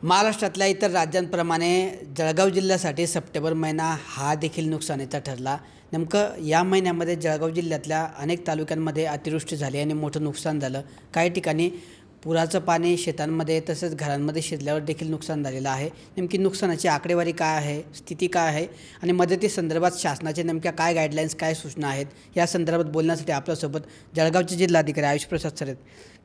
महाराष्ट्रातल्या इतर राज्यांप्रमाणे जळगाव जिल्ह्यासाठी सप्टेंबर महिना हा देखील नुकसानीचा ठरला। नेमकं या महिन्यामध्ये जळगाव जिल्ह्यातल्या अनेक तालुक्यांमध्ये अतिवृष्टी झाली आणि मोठं नुकसान झालं। काही ठिकाणी पुराचं पाणी शेतांमध्ये तसेच घरांमध्ये शिरल्यावर देखील नुकसान झालेलं आहे। नेमकी नुकसानाची आकडेवारी काय आहे, स्थिती काय आहे आणि मदतीसंदर्भात शासनाचे नेमक्या काय गाईडलाईन्स, काय सूचना आहेत, या संदर्भात बोलण्यासाठी आपल्यासोबत जळगावचे जिल्हाधिकारी आयुष प्रसाद सर आहेत।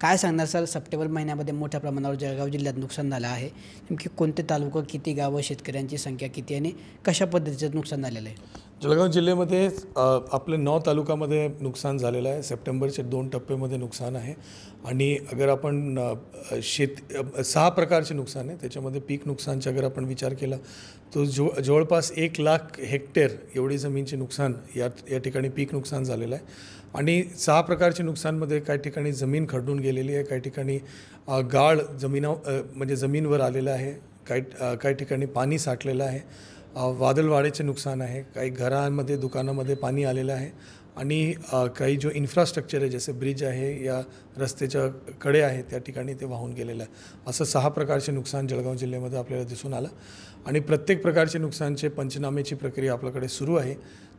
काय सांगणार सर, सप्टेंबर महिन्यामध्ये मोठ्या प्रमाणावर जळगाव जिल्ह्यात नुकसान झालं आहे। नेमकी कोणते तालुका, किती गावं, शेतकऱ्यांची संख्या किती आणि कशा पद्धतीचं नुकसान झालेलं आहे? जळगाव जिल्ह्यामध्ये आपले 9 तालुक्यामध्ये नुकसान झालेलं आहे। सप्टेंबरचे 2 टप्प्यामध्ये नुकसान आहे आणि अगर आपण 6 प्रकारचे नुकसान आहे। त्याच्यामध्ये पीक नुकसानचा अगर आपण विचार केला तो जवळपास 1 लाख हेक्टर एवढी जमीनचे नुकसान या ठिकाणी पीक नुकसान झालेलं आहे। आणि 6 प्रकारचे नुकसानमध्ये काही ठिकाणी जमीन खरडून गेलेली आहे, काही ठिकाणी गाळ म्हणजे जमीनवर आलेलं आहे, काही ठिकाणी पाणी साठलेलं आहे, वादळवाड्याचे नुकसान आहे, काही घरांमध्ये दुकानामध्ये पाणी आलेलं आहे आणि काही जो इन्फ्रास्ट्रक्चर आहे जसे ब्रिज आहे या रस्त्याच्या कडे आहे त्या ठिकाणी ते वाहून गेलेलं आहे। असं 6 प्रकारचे नुकसान जळगाव जिल्ह्यामध्ये आपल्याला दिसून आलं आणि प्रत्येक प्रकारचे नुकसानचे पंचनामेची प्रक्रिया आपल्याकडे सुरू आहे।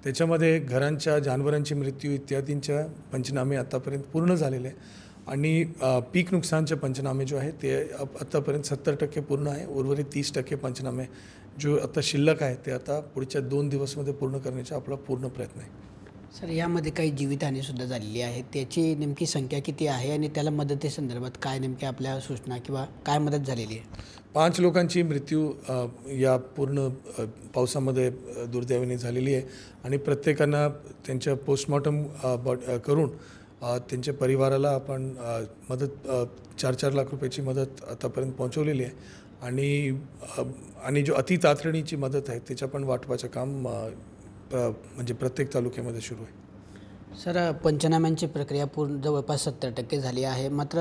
त्याच्यामध्ये घरांच्या, जनावरांची मृत्यू इत्यादींच्या पंचनामे आतापर्यंत पूर्ण झालेले आहे आणि पीक नुकसानचे पंचनामे जो आहे ते आतापर्यंत 70% पूर्ण आहे। उर्वरित 30% पंचनामे जो आता शिल्लक आहे ते आता पुढच्या 2 दिवसामध्ये पूर्ण करण्याचा आपला पूर्ण प्रयत्न आहे। सर, यामध्ये काही जीवितहानीसुद्धा झालेली आहे, त्याची नेमकी संख्या किती आहे आणि त्याला मदतीसंदर्भात काय नेमक्या आपल्या सूचना किंवा काय मदत झालेली आहे? 5 लोकांची मृत्यू या पूर्ण पावसामध्ये दुर्दैवाने झालेली आहे आणि प्रत्येकांना त्यांच्या पोस्टमॉर्टम करून त्यांच्या परिवाराला आपण मदत 4-4 लाख रुपयाची मदत आतापर्यंत पोहोचवलेली आहे आणि जो अति तातडीची मदत आहे त्याच्या पण वाटपाचं काम म्हणजे प्रत्येक तालुक्यामध्ये सुरू आहे। सर, पंचनाम्यांची प्रक्रिया पूर्ण जवळपास 70% झाली आहे, मात्र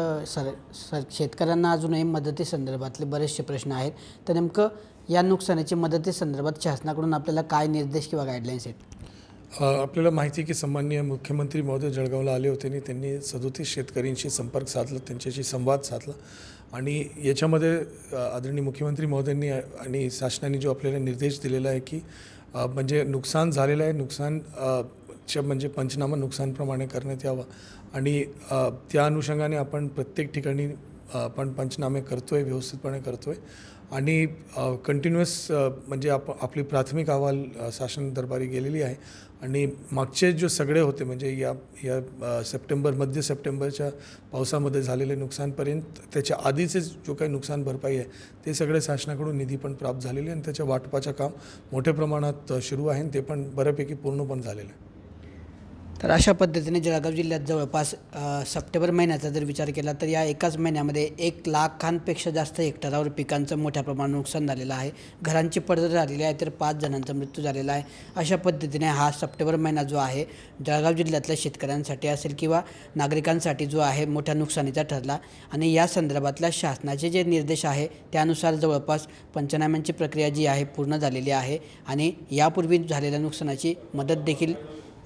शेतकऱ्यांना अजूनही मदतीसंदर्भातले बरेचसे प्रश्न आहेत। तर नेमकं या नुकसानाची मदतीसंदर्भात शासनाकडून आपल्याला काय निर्देश किंवा गाईडलाईन्स आहेत? आपल्याला माहिती आहे की सन्माननीय मुख्यमंत्री महोदय जळगावला आले होते आणि त्यांनी 37 शेतकऱ्यांशी संपर्क साधला, त्यांच्याशी संवाद साधला आणि याच्यामध्ये आदरणीय मुख्यमंत्री महोदयांनी आणि शासनाने जो आपल्याला निर्देश दिलेला आहे की म्हणजे नुकसान झालेलं आहे, म्हणजे पंचनामा नुकसानप्रमाणे करण्यात यावा आणि त्या अनुषंगाने आपण प्रत्येक ठिकाणी आपण पंचनामे करतो आहे, व्यवस्थितपणे करतो आहे आणि कंटिन्युअस म्हणजे आपली प्राथमिक अहवाल शासन दरबारी गेलेली आहे आणि मागचे जो सगळे होते म्हणजे या मध्य सप्टेंबरच्या पावसामध्ये झालेले नुकसानपर्यंत त्याच्या आधीचे जो काही नुकसान भरपाई आहे ते सगळे शासनाकडून निधी पण प्राप्त झालेले आणि त्याच्या वाटपाचं काम मोठ्या प्रमाणात सुरू आहे आणि ते पण बऱ्यापैकी पूर्ण पण झालेलं आहे। तर अशा पद्धतीने जळगाव जिल्ह्यात जवळपास सप्टेंबर महिन्याचा जर विचार केला तर या एकाच महिन्यामध्ये 1 लाखांपेक्षा जास्त हेक्टरावर पिकांचं मोठ्या प्रमाणात नुकसान झालेलं आहे, घरांची पडझड झालेली आहे, तर 5 जणांचा मृत्यू झालेला आहे। अशा पद्धतीने हा सप्टेंबर महिना जो आहे जळगाव जिल्ह्यातल्या शेतकऱ्यांसाठी असेल किंवा नागरिकांसाठी जो आहे मोठ्या नुकसानीचा ठरला आणि या संदर्भातल्या शासनाचे जे निर्देश आहे त्यानुसार जवळपास पंचनाम्यांची प्रक्रिया जी आहे पूर्ण झालेली आहे आणि यापूर्वी झालेल्या नुकसानाची मदत देखील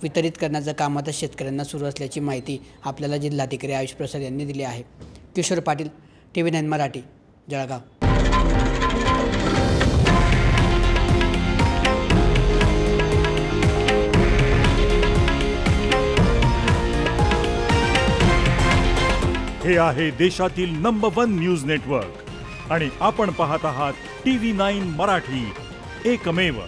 वितरित करण्याचं काम आता शेतकऱ्यांना सुरू असल्याची माहिती आपल्याला जिल्हाधिकारी आयुष प्रसाद यांनी दिली आहे। किशोर पाटील, TV9 मराठी, जळगाव। हे आहे देशातील नंबर 1 न्यूज नेटवर्क आणि आपण पाहत आहात TV9 मराठी, एकमेव।